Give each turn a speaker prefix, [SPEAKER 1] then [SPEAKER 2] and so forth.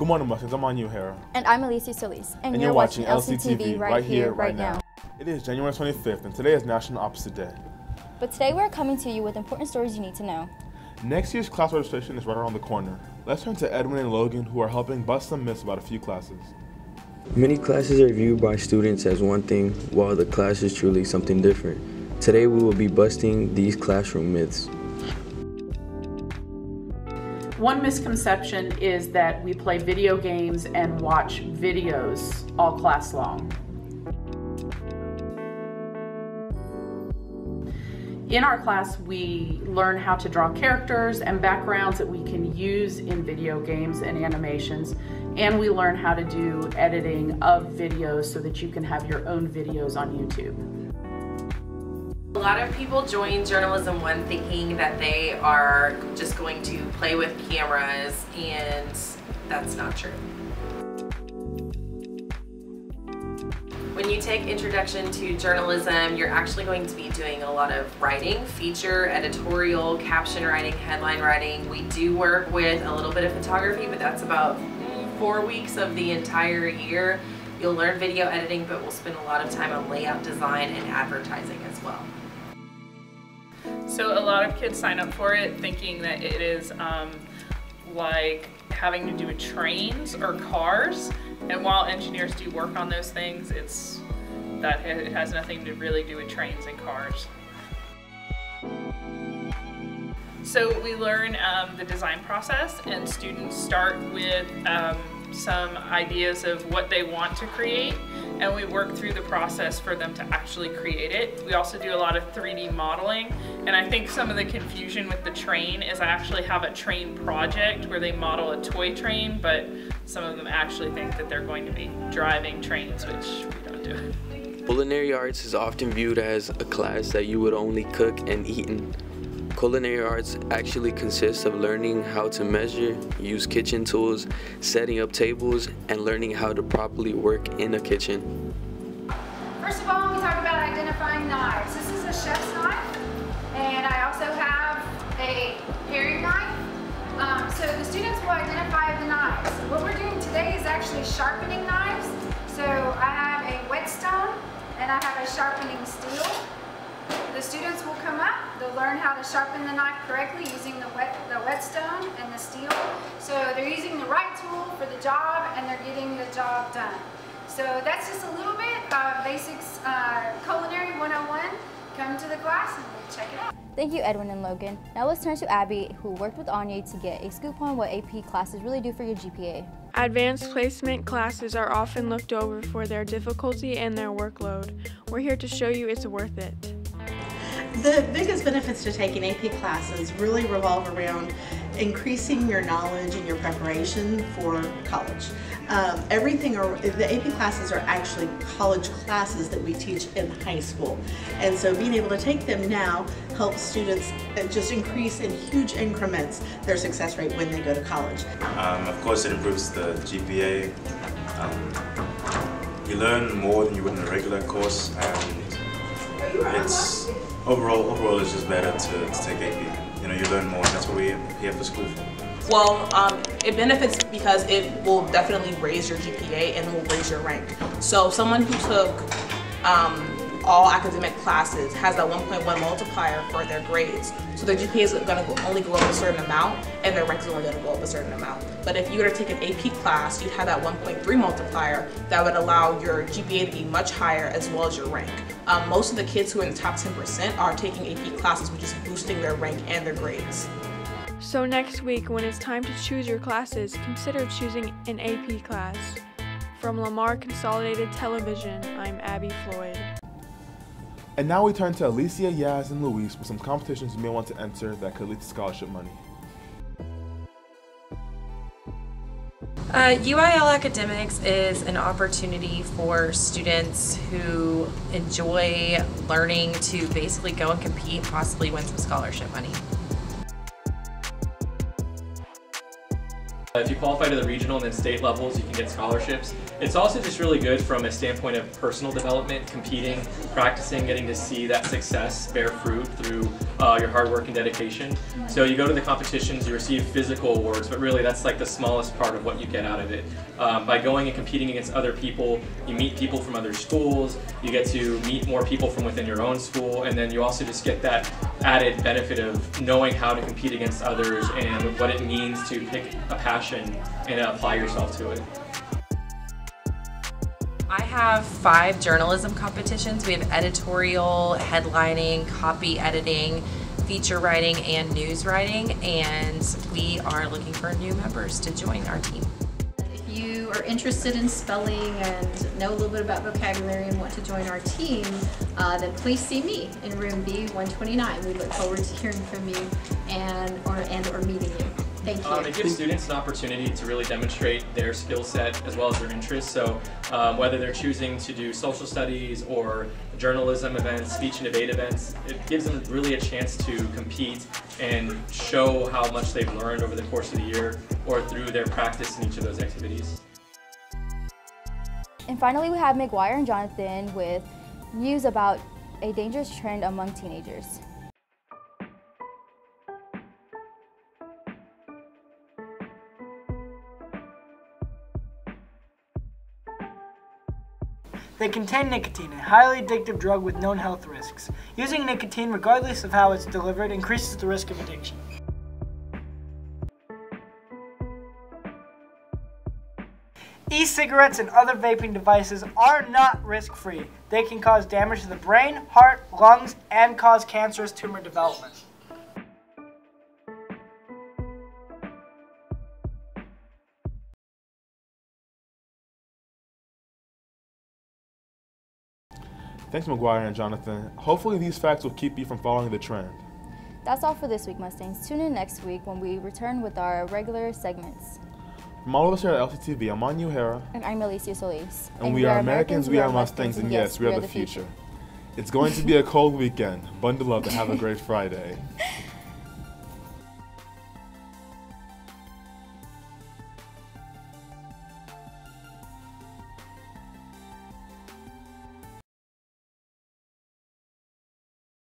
[SPEAKER 1] Good morning, Mustangs. I'm on you, Hera.
[SPEAKER 2] And I'm Alicia Solis.
[SPEAKER 1] And you're watching LCTV right here, right now. It is January 25th, and today is National Opposite Day.
[SPEAKER 2] But today we're coming to you with important stories you need to know.
[SPEAKER 1] Next year's class registration is right around the corner. Let's turn to Edwin and Logan, who are helping bust some myths about a few classes.
[SPEAKER 3] Many classes are viewed by students as one thing, while the class is truly something different. Today we will be busting these classroom myths.
[SPEAKER 4] One misconception is that we play video games and watch videos all class long. In our class, we learn how to draw characters and backgrounds that we can use in video games and animations, and we learn how to do editing of videos so that you can have your own videos on YouTube.
[SPEAKER 5] A lot of people join Journalism 1 thinking that they are just going to play with cameras, and that's not true. When you take Introduction to Journalism, you're actually going to be doing a lot of writing, feature, editorial, caption writing, headline writing. We do work with a little bit of photography, but that's about 4 weeks of the entire year. You'll learn video editing, but we'll spend a lot of time on layout design and advertising as well.
[SPEAKER 6] So a lot of kids sign up for it thinking that it is like having to do with trains or cars, and while engineers do work on those things, it has nothing to really do with trains and cars. So we learn the design process, and students start with some ideas of what they want to create, and we work through the process for them to actually create it. We also do a lot of 3D modeling, and I think some of the confusion with the train is I actually have a train project where they model a toy train, but some of them actually think that they're going to be driving trains, which we don't do.
[SPEAKER 3] Culinary arts is often viewed as a class that you would only cook and eat in. Culinary arts actually consists of learning how to measure, use kitchen tools, setting up tables, and learning how to properly work in a kitchen.
[SPEAKER 7] First of all, we talk about identifying knives. This is a chef's knife, and I also have a paring knife. So the students will identify the knives. What we're doing today is actually sharpening knives. So I have a whetstone and I have a sharpening steel. The students will come up, they'll learn how to sharpen the knife correctly using the whetstone and the steel. So they're using the right tool for the job, and they're getting the job done. So that's just a little bit of basics, Culinary 101. Come to the class and we'll check it out.
[SPEAKER 2] Thank you, Edwin and Logan. Now let's turn to Abby, who worked with Anya to get a scoop on what AP classes really do for your GPA.
[SPEAKER 8] Advanced placement classes are often looked over for their difficulty and their workload. We're here to show you it's worth it.
[SPEAKER 9] The biggest benefits to taking AP classes really revolve around increasing your knowledge and your preparation for college. The AP classes are actually college classes that we teach in high school. And so being able to take them now helps students just increase in huge increments their success rate when they go to college.
[SPEAKER 10] Of course, it improves the GPA. You learn more than you would in a regular course, and it's overall it's just better to take AP. You know, you learn more. That's what we're here for school for.
[SPEAKER 11] Well, it benefits because it will definitely raise your GPA and will raise your rank. So someone who took all academic classes has that 1.1 multiplier for their grades. So their GPA is going to only go up a certain amount, and their rank is only going to go up a certain amount. But if you were to take an AP class, you'd have that 1.3 multiplier that would allow your GPA to be much higher as well as your rank. Most of the kids who are in the top 10% are taking AP classes, which is boosting their rank and their grades.
[SPEAKER 8] So next week, when it's time to choose your classes, consider choosing an AP class. From Lamar Consolidated Television, I'm Abby Floyd.
[SPEAKER 1] And now we turn to Alicia, Yaz, and Luis with some competitions you may want to enter that could lead to scholarship money.
[SPEAKER 5] UIL Academics is an opportunity for students who enjoy learning to basically go and compete and possibly win some scholarship money.
[SPEAKER 12] If you qualify to the regional and then state levels, you can get scholarships. It's also just really good from a standpoint of personal development, competing, practicing, getting to see that success bear fruit through your hard work and dedication. So you go to the competitions, you receive physical awards, but really that's like the smallest part of what you get out of it. By going and competing against other people, you meet people from other schools, you get to meet more people from within your own school, and then you also just get that added benefit of knowing how to compete against others and what it means to pick a passion and apply yourself to it.
[SPEAKER 5] I have 5 journalism competitions. We have editorial, headlining, copy editing, feature writing, and news writing, and we are looking for new members to join our team.
[SPEAKER 13] If you are interested in spelling and know a little bit about vocabulary and want to join our team, then please see me in room B129. We look forward to hearing from you and or meeting you. Thank you.
[SPEAKER 12] It gives students an opportunity to really demonstrate their skill set as well as their interests. So whether they're choosing to do social studies or journalism events, speech and debate events, it gives them really a chance to compete and show how much they've learned over the course of the year or through their practice in each of those activities.
[SPEAKER 2] And finally, we have McGuire and Jonathan with news about a dangerous trend among teenagers.
[SPEAKER 14] They contain nicotine, a highly addictive drug with known health risks. Using nicotine, regardless of how it's delivered, increases the risk of addiction. E-cigarettes and other vaping devices are not risk-free. They can cause damage to the brain, heart, lungs, and cause cancerous tumor development.
[SPEAKER 1] Thanks, McGuire and Jonathan. Hopefully these facts will keep you from following the trend.
[SPEAKER 2] That's all for this week, Mustangs. Tune in next week when we return with our regular segments.
[SPEAKER 1] From all of us here at LCTV, I'm Manu Hera.
[SPEAKER 2] And I'm Alicia Solis.
[SPEAKER 1] And we are Americans, we are Mustangs, and yes, we are the future. It's going to be a cold weekend. Bundle up and have a great Friday.